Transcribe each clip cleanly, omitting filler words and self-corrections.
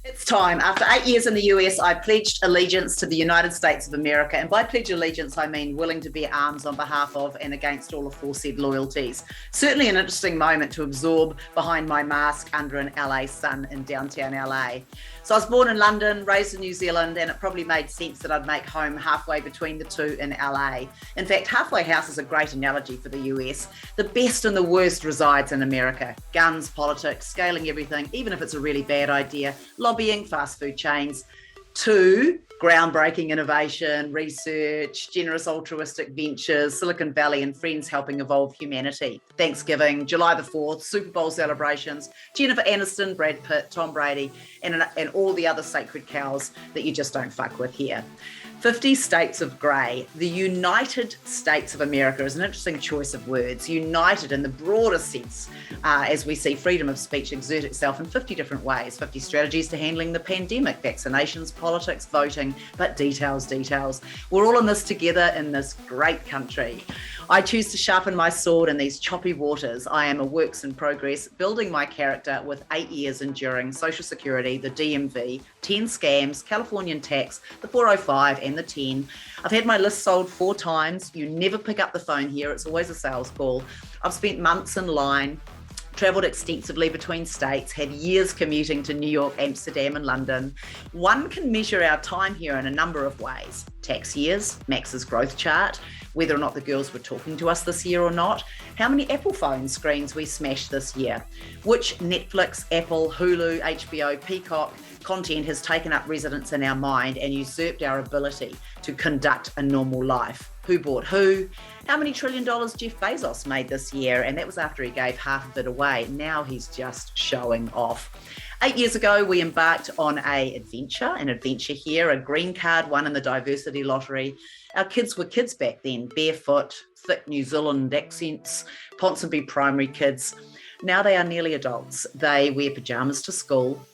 It's time. After 8 years in the US, I pledged allegiance to the United States of America. And by pledge allegiance, I mean willing to bear arms on behalf of and against all aforesaid loyalties. Certainly an interesting moment to absorb behind my mask under an LA sun in downtown LA. So I was born in London, raised in New Zealand, and it probably made sense that I'd make home halfway between the two in LA. In fact, halfway house is a great analogy for the US. The best and the worst resides in America. Guns, politics, scaling everything, even if it's a really bad idea, lobbying, fast food chains. Two, groundbreaking innovation, research, generous altruistic ventures, Silicon Valley and friends helping evolve humanity. Thanksgiving, July the 4th, Super Bowl celebrations, Jennifer Aniston, Brad Pitt, Tom Brady, and all the other sacred cows that you just don't fuck with here. 50 states of grey. The United States of America is an interesting choice of words. United in the broader sense, as we see freedom of speech exert itself in 50 different ways, 50 strategies to handling the pandemic, vaccinations, politics, voting, but details. We're all in this together in this great country. I choose to sharpen my sword in these choppy waters. I am a works in progress, building my character with 8 years enduring Social Security, the DMV, 10 scams, Californian tax, the 405 and the 10. I've had my list sold 4 times. You never pick up the phone here. It's always a sales call. I've spent months in line, travelled extensively between states, had years commuting to New York, Amsterdam and London. One can measure our time here in a number of ways. Tax years, Max's growth chart, whether or not the girls were talking to us this year or not, how many Apple phone screens we smashed this year, which Netflix, Apple, Hulu, HBO, Peacock content has taken up residence in our mind and usurped our ability to conduct a normal life. Who bought who? How many $1 trillion Jeff Bezos made this year? And that was after he gave half of it away. Now he's just showing off. 8 years ago, we embarked on an adventure here, a green card won in the diversity lottery. Our kids were kids back then, barefoot, thick New Zealand accents, Ponsonby primary kids. Now they are nearly adults. They wear pajamas to school.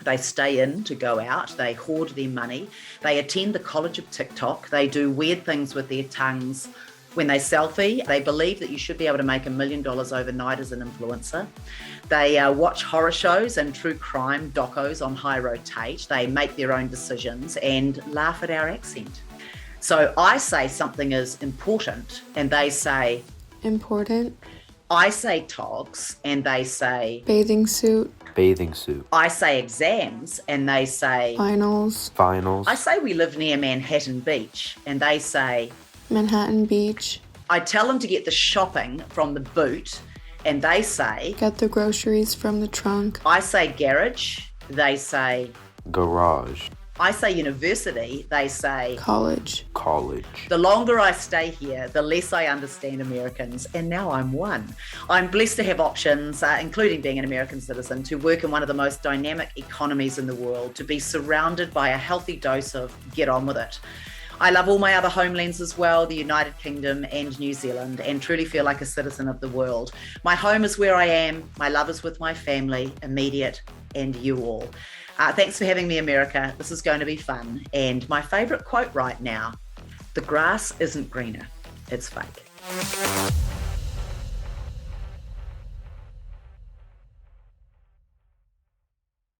They stay in to go out. They hoard their money. They attend the College of TikTok. They do weird things with their tongues. When they selfie, they believe that you should be able to make $1 million overnight as an influencer. They watch horror shows and true crime docos on high rotate. They make their own decisions and laugh at our accent. So I say something is important and they say important. I say togs and they say bathing suit. I say exams and they say finals. I say we live near Manhattan Beach and they say Manhattan Beach. I tell them to get the shopping from the boot and they say get the groceries from the trunk. I say garage, they say garage. I say university, they say college. The longer I stay here, the less I understand Americans, and now I'm one. I'm blessed to have options, including being an American citizen, to work in one of the most dynamic economies in the world, to be surrounded by a healthy dose of get on with it. I love all my other homelands as well, the United Kingdom and New Zealand, and truly feel like a citizen of the world. My home is where I am, my love is with my family, immediate, and you all. Thanks for having me, America. This is going to be fun. And my favourite quote right now, the grass isn't greener, it's fake.